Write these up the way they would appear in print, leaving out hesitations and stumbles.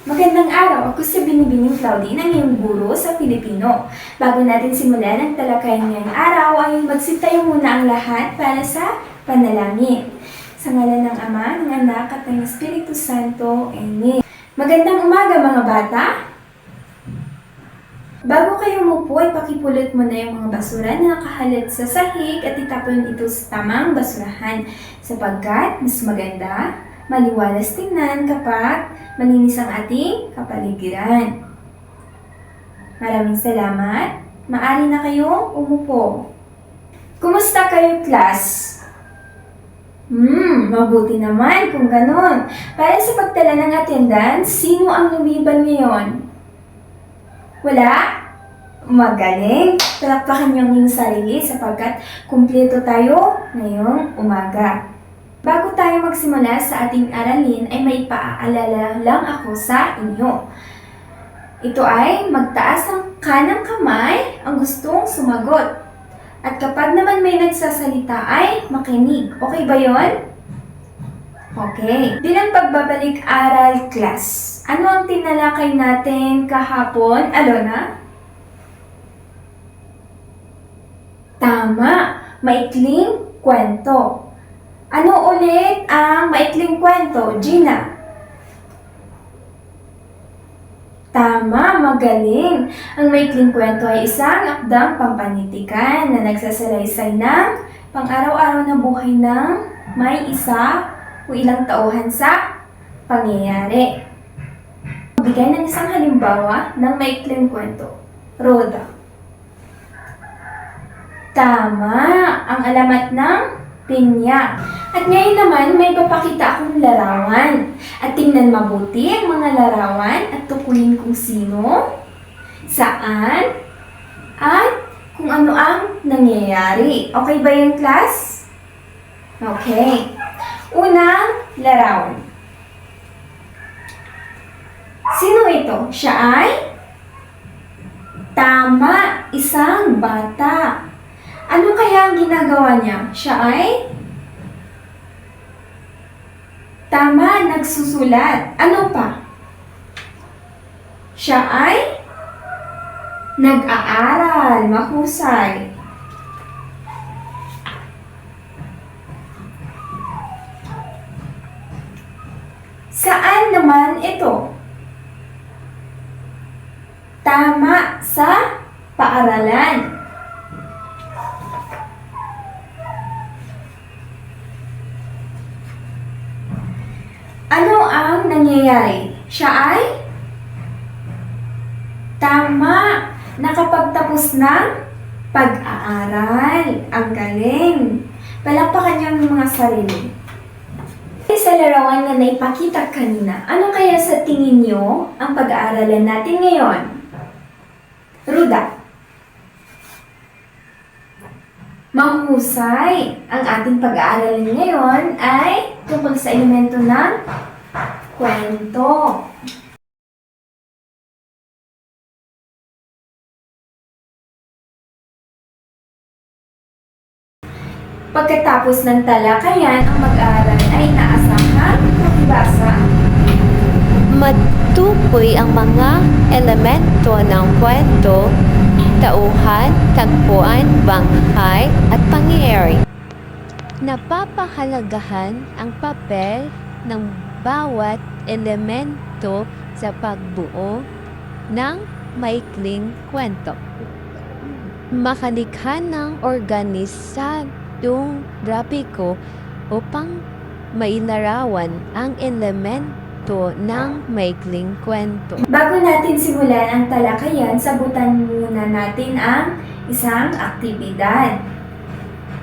Magandang araw! Ako si Binibining Claudine, ang iyong guro sa Filipino. Bago natin simulan ang talakayan ngayong araw, ay magsitayo muna ang lahat para sa panalangin. Sa ngalan ng Ama, ng Anak, at ng Espiritu Santo. Amen. Magandang umaga mga bata! Bago kayo umupo, ay pakipulot mo na yung mga basura na nakahalat sa sahig at itapon ito sa tamang basurahan sapagkat mas maganda, maliwalas tingnan kapag malinis ang ating kapaligiran. Maraming salamat. Maaari na kayong umupo. Kumusta kayo, class? Mabuti naman kung ganon. Para sa pagtala ng attendance, sino ang lumiban ngayon? Wala? Magaling! Palakpakan niyo ang inyong sarili sapagkat kumpleto tayo ngayong umaga. Bago tayo magsimula sa ating aralin ay may paaalala lang ako sa inyo. Ito ay magtaas ang kanang kamay ang gustong sumagot. At kapag naman may nagsasalita ay makinig. Okay ba yon? Okay. Bilang pagbabalik-aral class, ano ang tinalakay natin kahapon, Alona? Tama, maikling kwento. Ano ulit ang maikling kwento, Gina? Tama, magaling. Ang maikling kwento ay isang akdang pampanitikan na nagsasalaysay ng pang-araw-araw na buhay ng may isa o ilang tauhan sa pangyayari. Bigay ng isang halimbawa ng maikling kwento. Rhoda. Tama, ang alamat ng pinya. At ngayon naman, may papakita akong larawan. At tingnan mabuti ang mga larawan at tukuyin kung sino, saan, at kung ano ang nangyayari. Okay ba yung class? Okay. Unang larawan. Sino ito? Siya ay? Tama, isang bata. Ano kaya ang ginagawa niya? Siya ay? Tama, nagsusulat. Ano pa? Siya ay? Nag-aaral. Mahusay. Saan naman ito? Tama, sa paaralan. Ano ang nangyayari? Siya ay? Tama! Nakapagtapos ng pag-aaral. Ang galing! Palakpakan niyo ang mga sarili. Sa larawan na naipakita kanina, ano kaya sa tingin niyo ang pag-aaralan natin ngayon? Ruda. Mahusay! Ang ating pag-aaralan ngayon ay tungkol sa elemento ng kwento. Pagkatapos ng talakayan, ang mag-aaral ay inaasahang magbasa. Matukoy ang mga elemento ng kwento, tauhan, tagpuan, banghay, at pangyayari. Napapahalagahan ang papel ng bawat elemento sa pagbuo ng maikling kwento. Makalikha ng organisadong grafiko upang mailarawan ang elemento ng maikling kwento. Bago natin simulan ang talakayan, sagutan muna natin ang isang aktibidad.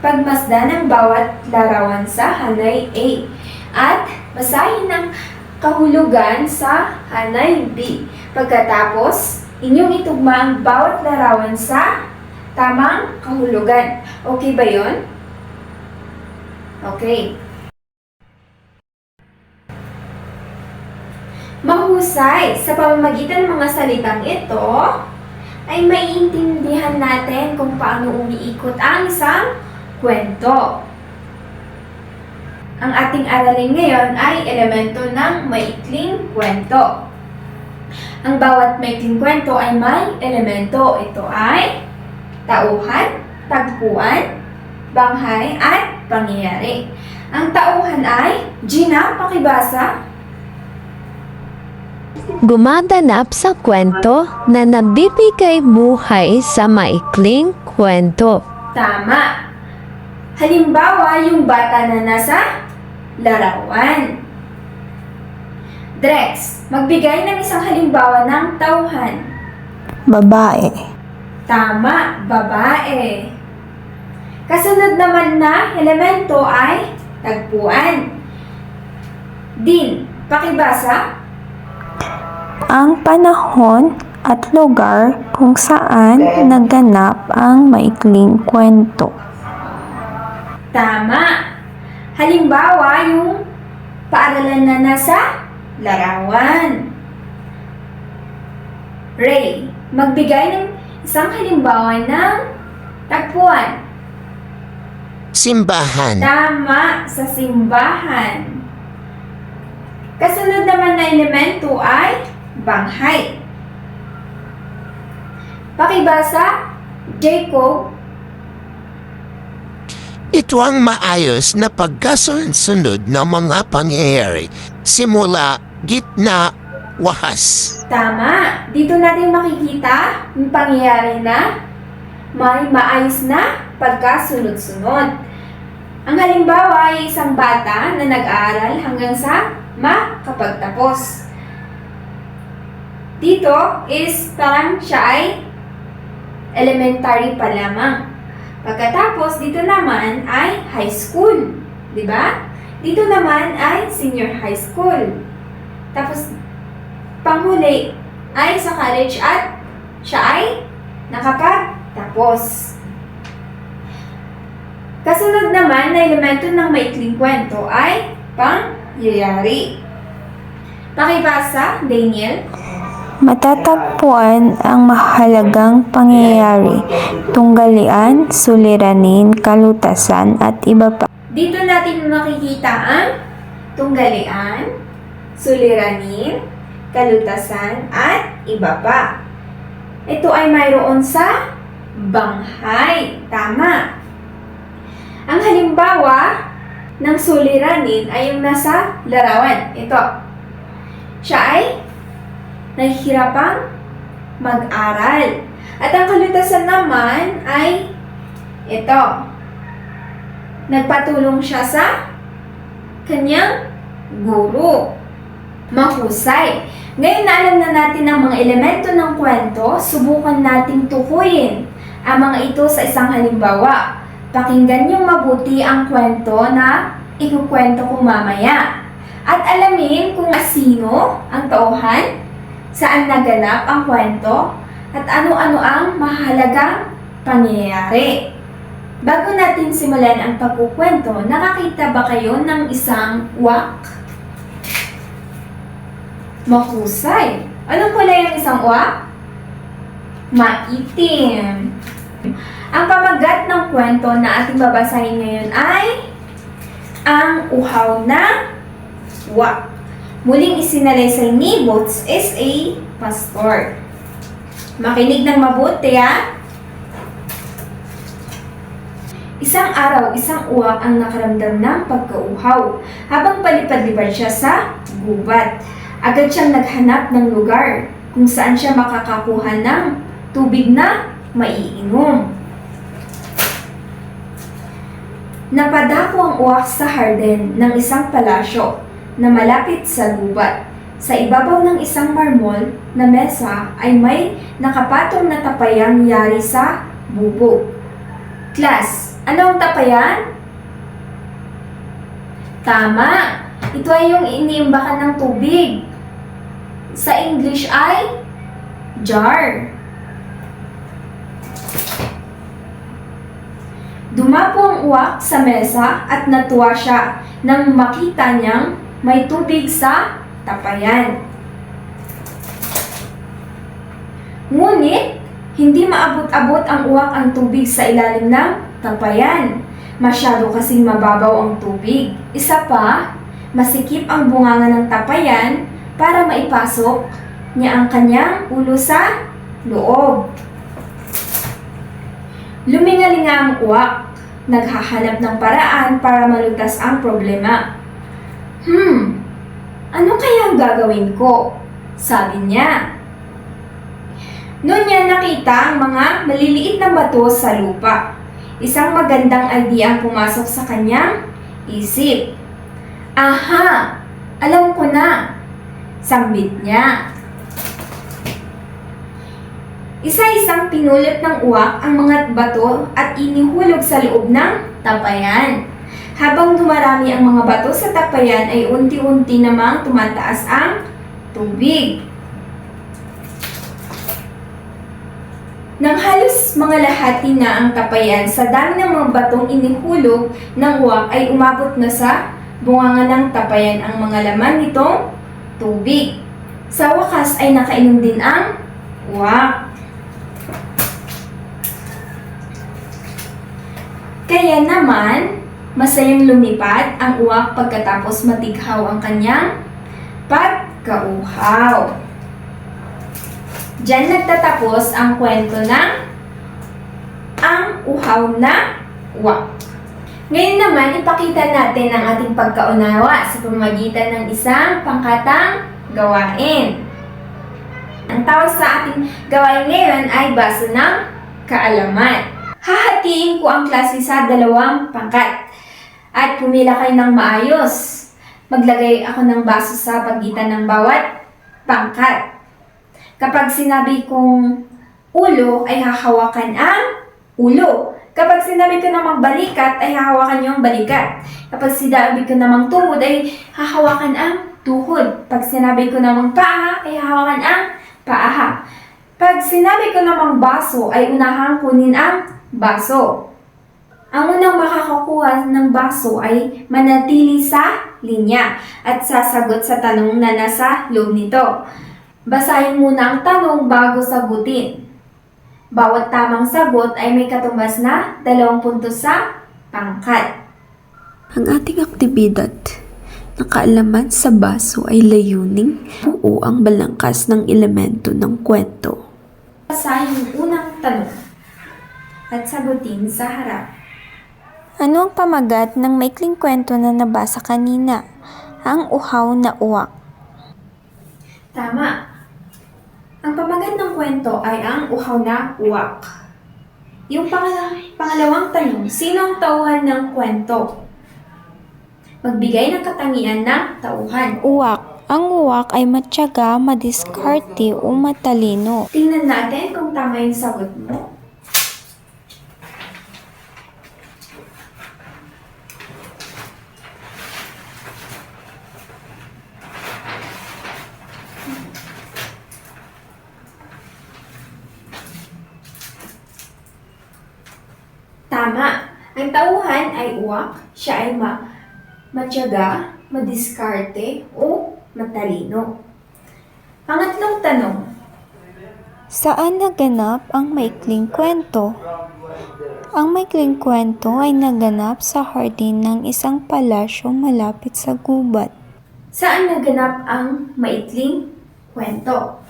Pagmasdan ang bawat larawan sa hanay A at basahin ang kahulugan sa hanay B. Pagkatapos, inyong itugma ang bawat larawan sa tamang kahulugan. Okay ba yon? Okay. Mahusay! Sa pamamagitan ng mga salitang ito, ay maiintindihan natin kung paano umiikot ang isang kwento. Ang ating aralin ngayon ay elemento ng maikling kwento. Ang bawat maikling kwento ay may elemento. Ito ay tauhan, tagpuan, banghay, at pangyayari. Ang tauhan ay, Gina, pakibasa. Gumaganap sa kwento na nagbibigay buhay sa maikling kwento. Tama. Halimbawa, yung bata na nasa larawan. Drex, magbigay ng isang halimbawa ng tauhan. Babae. Tama, babae. Kasunod naman na elemento ay tagpuan. Din, pakibasa. Ang panahon at lugar kung saan naganap ang maikling kwento. Tama. Halimbawa, yung paaralan na nasa larawan. Ray, magbigay ng isang halimbawa ng tagpuan. Simbahan. Tama, sa simbahan. Kasunod naman na elemento ay banghay. Pakibasa, Jacob. Ito ang maayos na pagkasunod ng mga pangyayari. Simula, gitna, wahas. Tama. Dito natin makikita yung pangyayari na may maayos na pagkasunod-sunod. Ang halimbawa ay isang bata na nag-aaral hanggang sa makapagtapos. Dito is parang siya ay elementary pa lamang. Pagkatapos, dito naman ay high school. Di ba? Dito naman ay senior high school. Tapos, panghuli ay sa college at siya ay nakapagtapos. Kasunod naman na elemento ng maikling kwento ay pangyayari. Pakibasa, Daniel. Matatagpuan ang mahalagang pangyayari, tunggalian, suliranin, kalutasan at iba pa. Dito natin makikita ang tunggalian, suliranin, kalutasan, at iba pa. Ito ay mayroon sa banghay. Tama. Ang halimbawa ng suliranin ay yung nasa larawan. Ito. Siya ay nahihirapang mag-aral. At ang kalutasan naman ay ito. Nagpatulong siya sa kanyang guro. Mahusay. Ngayon na alam na natin ang mga elemento ng kwento, subukan nating tukuyin ang mga ito sa isang halimbawa. Pakinggan niyong mabuti ang kwento na ikukwento ko mamaya. At alamin kung sino ang tauhan, saan naganap ang kwento, at ano-ano ang mahalagang pangyayari. Bago natin simulan ang pagkukwento, nakakita ba kayo ng isang uwak? Mahusay. Anong kulay ang isang uwak? Maitim. Ang pamagat ng kwento na ating babasahin ngayon ay ang uhaw na uwak. Muling isinalaysay ni Boots S.A. Pastor. Makinig ng mabuti ha. Isang araw, isang uwak ang nakaramdam ng pagkauhaw. Habang palipad-lipad siya sa gubat, agad siyang naghanap ng lugar kung saan siya makakakuha ng tubig na maiinom. Napadako ang uwak sa harden ng isang palasyo na malapit sa gubat. Sa ibabaw ng isang marmol na mesa ay may nakapatong na tapayang yari sa bubog. Class, ano ang tapayan? Tama! Ito ay yung iniimbakan ng tubig. Sa English ay jar. Dumapo ang uwak sa mesa at natuwa siya nang makita niyang may tubig sa tapayan. Ngunit, hindi maabot-abot ang uwak ang tubig sa ilalim ng tapayan. Masyado kasing mababaw ang tubig. Isa pa, masikip ang bunganga ng tapayan para maipasok niya ang kanyang ulo sa loob. Lumingalinga ang uwak, naghahanap ng paraan para malutas ang problema. Ano kaya ang gagawin ko? Sabi niya. Noon niya nakita ang mga maliliit na bato sa lupa. Isang magandang idea ang pumasok sa kanyang isip. Aha! Alam ko na! Sambit niya. Isa-isang pinulot ng uwak ang mga bato at inihulog sa loob ng tapayan. Habang dumarami ang mga bato sa tapayan ay unti-unti namang tumataas ang tubig. Nang halos mga lahati na ang tapayan, sa dami ng mga batong inihulog ng uwak ay umabot na sa bunganga ng tapayan ang mga laman nitong tubig. Sa wakas ay nakainom din ang uwak. Kaya naman, masayang lumipad ang uwak pagkatapos matighaw ang kanyang pagkauhaw. Diyan nagtatapos ang kwento ng Ang Uhaw na Uwak. Ngayon naman, ipakita natin ang ating pagkaunawa sa pamamagitan ng isang pangkatang gawain. Ang tawag sa ating gawain ngayon ay baso ng kaalaman. Hahatiin ko ang klase sa 2 pangkat at pumila kayo ng maayos. Maglagay ako ng baso sa pagitan ng bawat pangkat. Kapag sinabi kong ulo, ay hahawakan ang ulo. Kapag sinabi ko namang balikat, ay hahawakan niyo ang balikat. Kapag sinabi ko namang tuhod, ay hahawakan ang tuhod. Pag sinabi ko namang paa, ay hahawakan ang paa. Pag sinabi ko namang baso, ay unahang kunin ang baso. Ang unang makakakuha ng baso ay manatili sa linya at sasagot sa tanong na nasa loob nito. Basahin muna ang tanong bago sagutin. Bawat tamang sagot ay may katumbas na 2 puntos sa pangkat. Ang ating aktibidad na kaalaman sa baso ay layuning buo ang balangkas ng elemento ng kwento. Basahin ang unang tanong at sagutin sa harap. Ano ang pamagat ng maikling kwento na nabasa kanina? Ang uhaw na uwak. Tama. Ang pamagat ng kwento ay ang uhaw na uwak. Yung pangalawang tanong, sino ang tauhan ng kwento? Magbigay ng katangian ng tauhan. Uwak. Ang uwak ay matyaga, madiskarte o matalino. Tingnan natin kung tama yung sagot mo. Tama. Ang tauhan ay uwak. Siya ay matyaga, madiskarte, o matalino. Pangatlong tanong. Saan naganap ang maikling kwento? Ang maikling kwento ay naganap sa hardin ng isang palasyo malapit sa gubat. Saan naganap ang maikling kwento?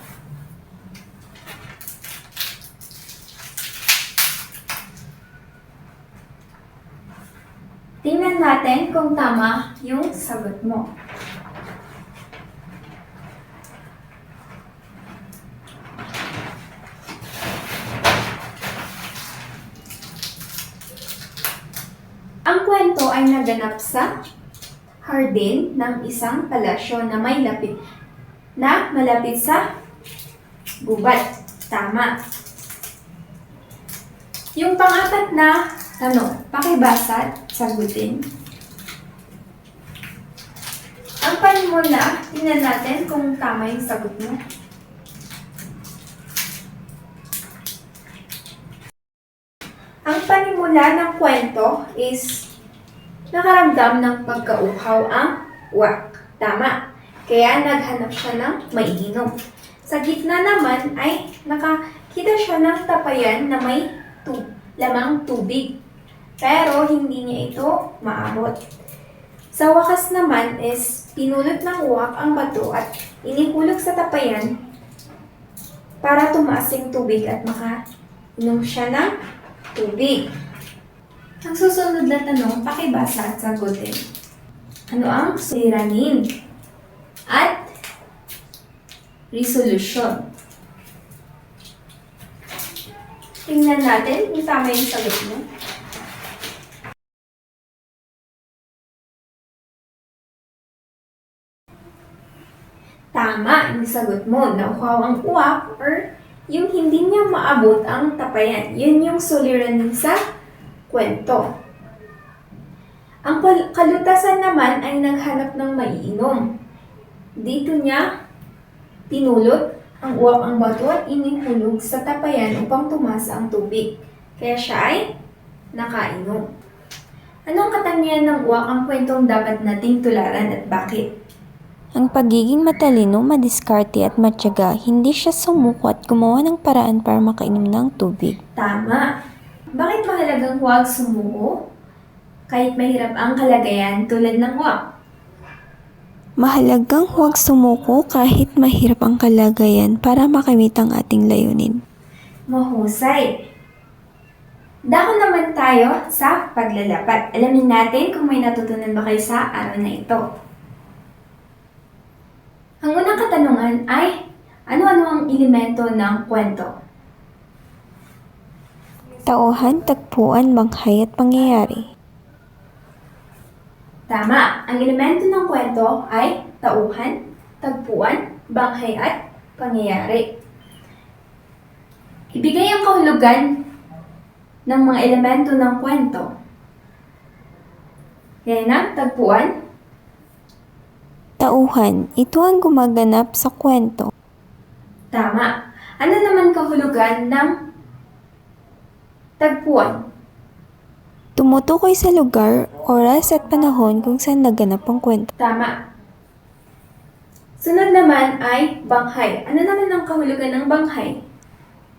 Tingnan natin kung tama yung sagot mo. Ang kwento ay naganap sa hardin ng isang palasyo na malapit sa gubat. Tama. Yung pang-apat na tanong, pakibasa at sagutin. Ang panimula, tingnan natin kung tama yung sagot mo. Ang panimula ng kwento is nakaramdam ng pagkauhaw ang uwak. Tama. Kaya naghanap siya ng maiinom. Sa gitna naman ay nakakita siya ng tapayan na may lamang tubig. Pero hindi niya ito maabot. Sa wakas naman is pinulot ng uwak ang bato at inihulog sa tapayan para tumaas yung tubig at makainom siya ng tubig. Ang susunod na tanong, pakibasa at sagutin. Ano ang suliranin at resolution? Tingnan natin kung tama yung sagot mo. Tama yung sagot mo. Nauhaw ang uwak or yung hindi niya maabot ang tapayan. Yun yung suliranin sa kwento. Ang kalutasan naman ay naghanap ng maiinom. Dito niya pinulot ang uwak ang bato at inihulog sa tapayan upang tumasa ang tubig. Kaya siya ay nakainom. Anong katangian ng uwak ang kwentong dapat nating tularan at bakit? Ang pagiging matalino, madiskarte at matyaga, hindi siya sumuko at gumawa ng paraan para makainom ng tubig. Tama. Bakit mahalagang huwag sumuko? Kahit mahirap ang kalagayan tulad ng uwak. Mahalagang huwag sumuko kahit mahirap ang kalagayan para makamit ang ating layunin. Mahusay. Dako naman tayo sa paglalapat. Alamin natin kung may natutunan ba kayo sa araw na ito. Ang unang katanungan ay, ano-ano ang elemento ng kwento? Tauhan, tagpuan, banghay at pangyayari. Tama, ang elemento ng kwento ay tauhan, tagpuan, banghay at pangyayari. Ibigay ang kahulugan ng mga elemento ng kwento. Yan na, tagpuan. Tauhan, ito ang gumaganap sa kwento. Tama. Ano naman kahulugan ng tagpuan? Tumutukoy sa lugar, oras at panahon kung saan naganap ang kwento. Tama. Sunod naman ay banghay. Ano naman ang kahulugan ng banghay?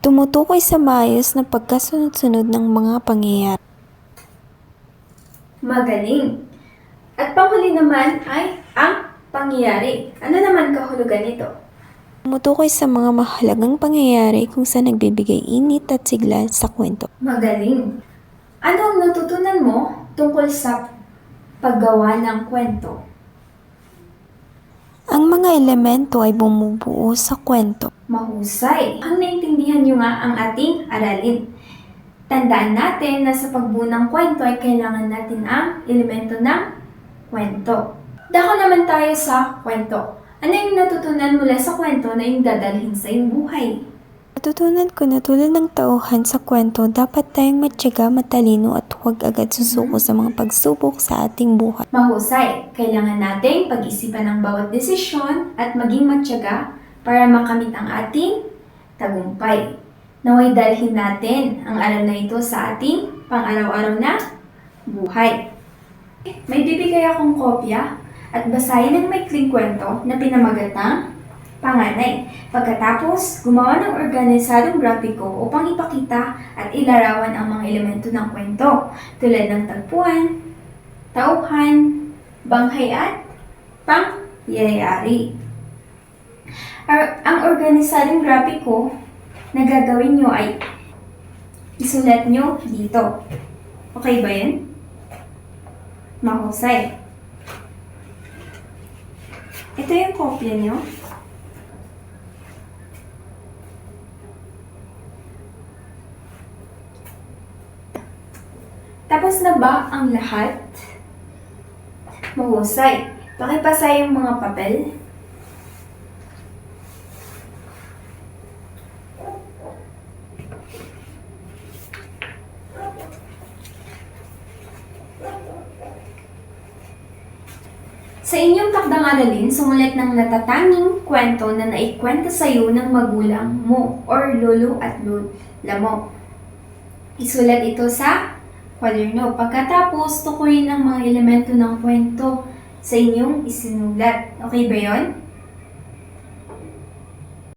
Tumutukoy sa maayos na pagkasunod-sunod ng mga pangyayari. Magaling. At panghuli naman ay ang pangyayari. Ano naman kahulugan nito? Tumutukoy sa mga mahalagang pangyayari kung saan nagbibigay init at sigla sa kwento. Magaling. Ano ang natutunan mo tungkol sa paggawa ng kwento? Ang mga elemento ay bumubuo sa kwento. Mahusay. Ang naintindihan nyo nga ang ating aralin. Tandaan natin na sa pagbuo ng kwento ay kailangan natin ang elemento ng kwento. Dako naman tayo sa kwento. Ano yung natutunan mula sa kwento na yung dadalhin sa iyong buhay? Natutunan ko na tulad ng tauhan sa kwento, dapat tayong matyaga, matalino at huwag agad susuko sa mga pagsubok sa ating buhay. Mahusay. Kailangan nating pag-isipan ang bawat desisyon at maging matyaga para makamit ang ating tagumpay. Naway dalhin natin ang aral na ito sa ating pang-araw-araw na buhay. May bibigay akong kopya at basahin ang maikling kwento na pinamagatang Panganay. Pagkatapos, gumawa ng organisadong grafiko upang ipakita at ilarawan ang mga elemento ng kwento tulad ng tagpuan, tauhan, banghay at pangyayari. Ang organisadong grafiko na gagawin nyo ay isulat nyo dito. Okay ba yan? Mahusay. Ito yung kopya nyo. Tapos na ba ang lahat? Mahusay. Pakipasa yung mga papel. Sa inyong takdang aralin, sumulat ng natatanging kwento na naikwento sa iyo ng magulang mo or lolo at lola mo. Isulat ito sa kwaderno. Pagkatapos, tukuyin ang mga elemento ng kwento sa inyong isinulat. Okay ba yon?